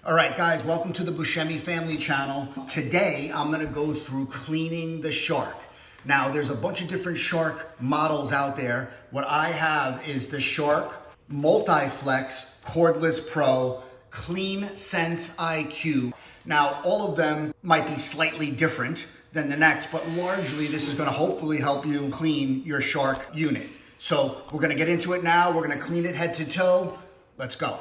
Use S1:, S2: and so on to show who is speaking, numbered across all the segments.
S1: All right, guys, welcome to the Buscemi Family Channel. Today, I'm gonna go through cleaning the Shark. Now, there's a bunch of different Shark models out there. What I have is the Shark Multi-Flex Cordless Pro Clean Sense IQ. Now, all of them might be slightly different than the next, but largely this is gonna hopefully help you clean your Shark unit. So we're gonna get into it now. We're gonna clean it head to toe. Let's go.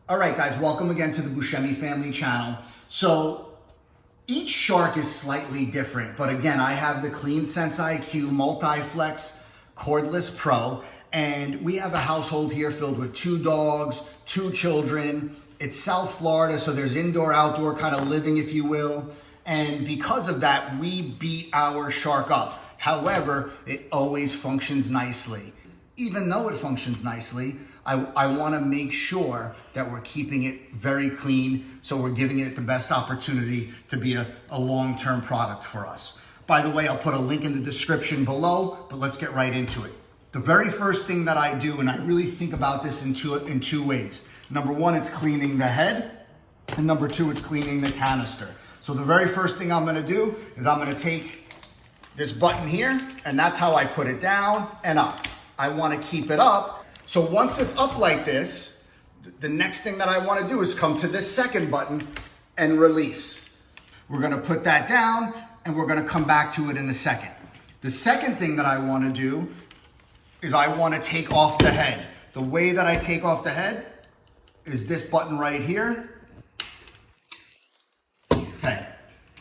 S1: All right, guys, welcome again to the Buscemi Family Channel. So each Shark is slightly different, but again, I have the Clean Sense IQ Multi-Flex Cordless Pro, and we have a household here filled with 2 dogs, 2 children. It's South Florida, so there's indoor, outdoor kind of living, if you will. And because of that, we beat our Shark up. However, it always functions nicely. Even though it functions nicely, I want to make sure that we're keeping it very clean, so we're giving it the best opportunity to be a long-term product for us. By the way, I'll put a link in the description below, but let's get right into it. The very first thing that I do, and I really think about this in two ways. Number one, it's cleaning the head, and number two, it's cleaning the canister. So the very first thing I'm gonna do is I'm gonna take this button here, and that's how I put it down and up. I wanna keep it up. So once it's up like this, the next thing that I want to do is come to this second button and release. We're going to put that down and we're going to come back to it in a second. The second thing that I want to do is I want to take off the head. The way that I take off the head is this button right here. Okay,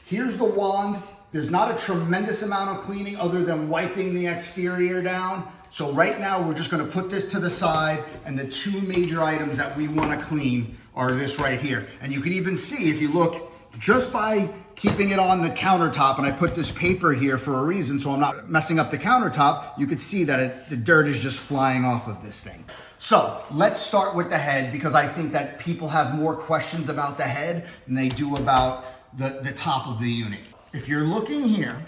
S1: here's the wand. There's not a tremendous amount of cleaning other than wiping the exterior down. So right now we're just gonna put this to the side, and the 2 major items that we wanna clean are this right here. And you can even see, if you look, just by keeping it on the countertop, and I put this paper here for a reason so I'm not messing up the countertop, you could see that the dirt is just flying off of this thing. So let's start with the head, because I think that people have more questions about the head than they do about the top of the unit. If you're looking here,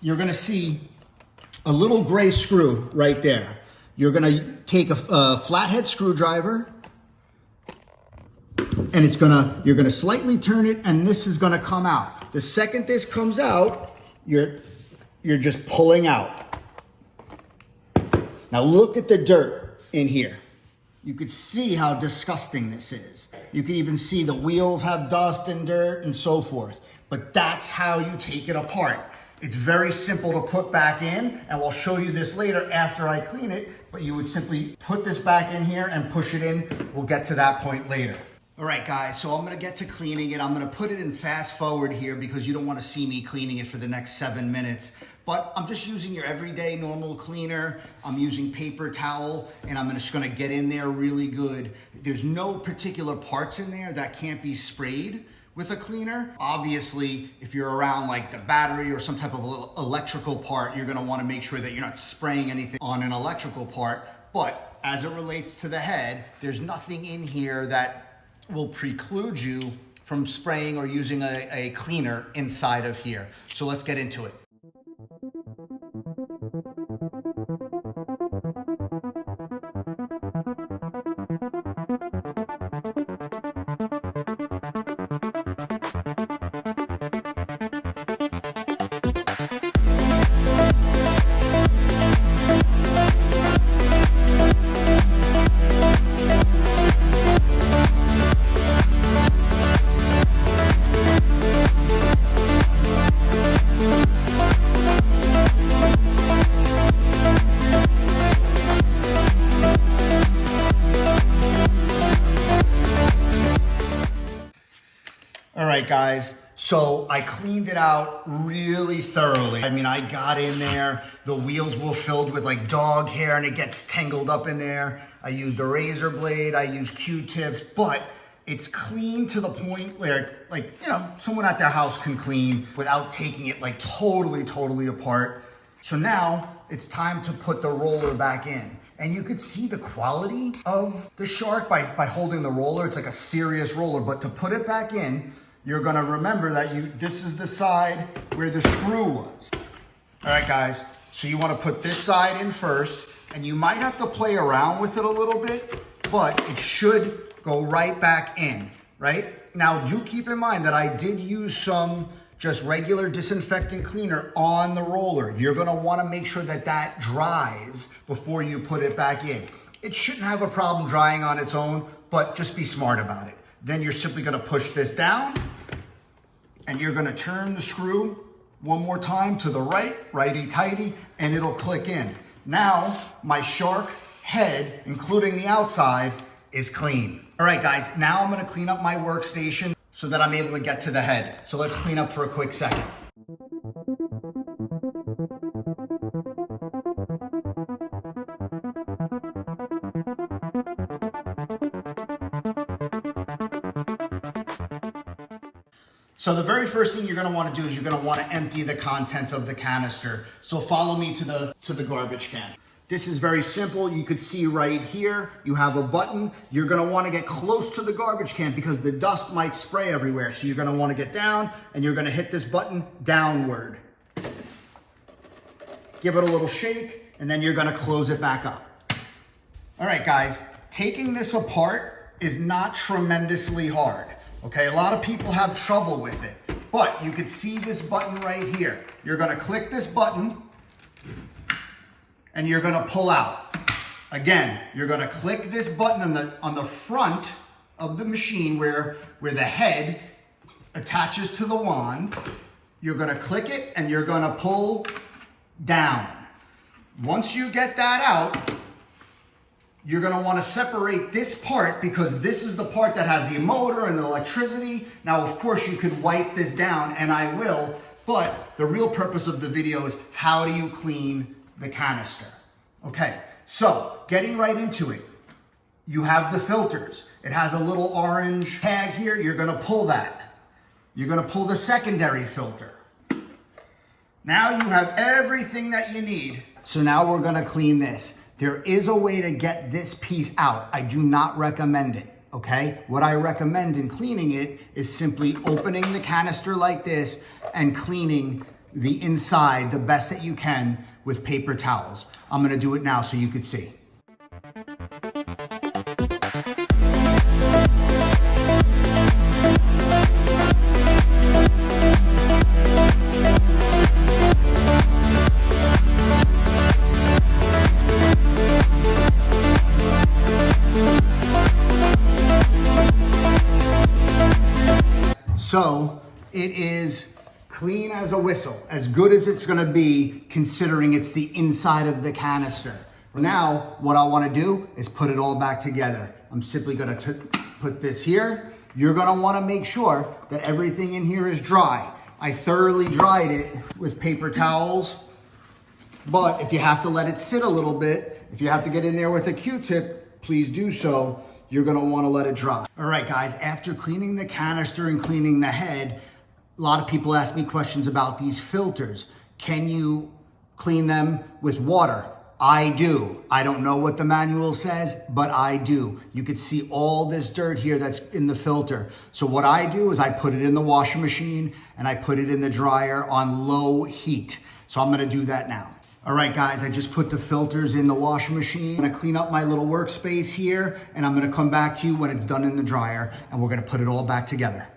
S1: you're gonna see a little gray screw right there. You're gonna take a flathead screwdriver, and you're gonna slightly turn it, and this is gonna come out. The second this comes out, you're just pulling out. Now look at the dirt in here. You could see how disgusting this is. You can even see the wheels have dust and dirt and so forth. But that's how you take it apart. It's very simple to put back in, and we'll show you this later after I clean it, but you would simply put this back in here and push it in. We'll get to that point later. All right, guys, so I'm gonna get to cleaning it. I'm gonna put it in fast forward here because you don't wanna see me cleaning it for the next 7 minutes. But I'm just using your everyday normal cleaner. I'm using paper towel, and I'm just gonna get in there really good. There's no particular parts in there that can't be sprayed with a cleaner. Obviously, if you're around like the battery or some type of electrical part, you're gonna wanna make sure that you're not spraying anything on an electrical part. But as it relates to the head, there's nothing in here that will preclude you from spraying or using a cleaner inside of here. So let's get into it. All right, guys, so I cleaned it out really thoroughly. I mean, I got in there, the wheels were filled with like dog hair and it gets tangled up in there. I used a razor blade, I used Q-tips, but it's clean to the point where, like, you know, someone at their house can clean without taking it like totally apart. So now it's time to put the roller back in. And you could see the quality of the Shark by holding the roller. It's like a serious roller, but to put it back in, you're gonna remember that this is the side where the screw was. All right, guys, So you want to put this side in first, and you might have to play around with it a little bit, but it should go right back in, right? Now, do keep in mind that I did use some just regular disinfectant cleaner on the roller. You're gonna wanna make sure that that dries before you put it back in. It shouldn't have a problem drying on its own, but just be smart about it. Then you're simply gonna push this down, and you're gonna turn the screw one more time to the right, righty-tighty, and it'll click in. Now, my Shark head, including the outside, is clean. All right, guys, now I'm gonna clean up my workstation so that I'm able to get to the head. So let's clean up for a quick second. So the very first thing you're gonna wanna do is you're gonna wanna empty the contents of the canister. So follow me to the garbage can. This is very simple. You could see right here, you have a button. You're gonna wanna get close to the garbage can because the dust might spray everywhere. So you're gonna wanna get down and you're gonna hit this button downward. Give it a little shake and then you're gonna close it back up. All right, guys, taking this apart is not tremendously hard. Okay, a lot of people have trouble with it, but you can see this button right here. You're gonna click this button and you're gonna pull out. Again, you're gonna click this button on the front of the machine where the head attaches to the wand. You're gonna click it and you're gonna pull down. Once you get that out, you're gonna wanna separate this part because this is the part that has the motor and the electricity. Now, of course, you could wipe this down, and I will, but the real purpose of the video is how do you clean the canister? Okay, so getting right into it, you have the filters. It has a little orange tag here. You're gonna pull that. You're gonna pull the secondary filter. Now you have everything that you need. So now we're gonna clean this. There is a way to get this piece out. I do not recommend it, okay? What I recommend in cleaning it is simply opening the canister like this and cleaning the inside the best that you can with paper towels. I'm gonna do it now so you could see. So it is clean as a whistle, as good as it's gonna be considering it's the inside of the canister. Now, what I wanna do is put it all back together. I'm simply gonna put this here. You're gonna wanna make sure that everything in here is dry. I thoroughly dried it with paper towels, but if you have to let it sit a little bit, if you have to get in there with a Q-tip, please do so. You're gonna wanna let it dry. All right, guys, after cleaning the canister and cleaning the head, a lot of people ask me questions about these filters. Can you clean them with water? I do. I don't know what the manual says, but I do. You could see all this dirt here that's in the filter. So what I do is I put it in the washing machine and I put it in the dryer on low heat. So I'm gonna do that now. All right, guys, I just put the filters in the washing machine. I'm gonna clean up my little workspace here, and I'm gonna come back to you when it's done in the dryer, and we're gonna put it all back together.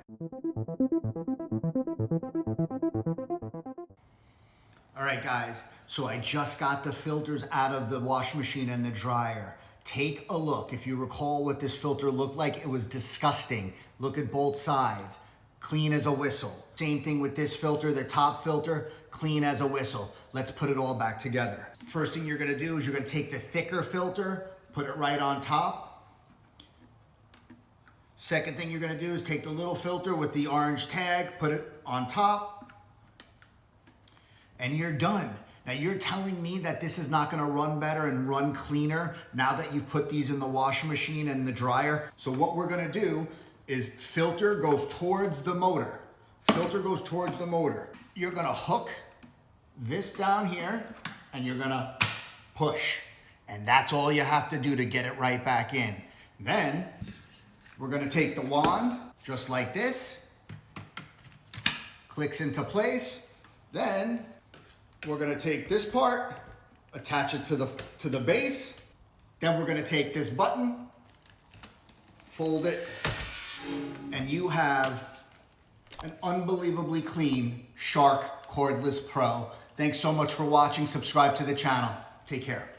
S1: All right, guys, so I just got the filters out of the washing machine and the dryer. Take a look. If you recall what this filter looked like, it was disgusting. Look at both sides. Clean as a whistle. Same thing with this filter, the top filter, clean as a whistle. Let's put it all back together. First thing you're gonna do is you're gonna take the thicker filter, put it right on top. Second thing you're gonna do is take the little filter with the orange tag, put it on top, and you're done. Now you're telling me that this is not gonna run better and run cleaner now that you put these in the washing machine and the dryer. So what we're gonna do is filter goes towards the motor. Filter goes towards the motor. You're gonna hook this down here and you're gonna push. And that's all you have to do to get it right back in. Then we're gonna take the wand just like this, clicks into place. Then we're gonna take this part, attach it to the base. Then we're gonna take this button, fold it, and you have an unbelievably clean Shark Cordless Pro. Thanks so much for watching. Subscribe to the channel. Take care.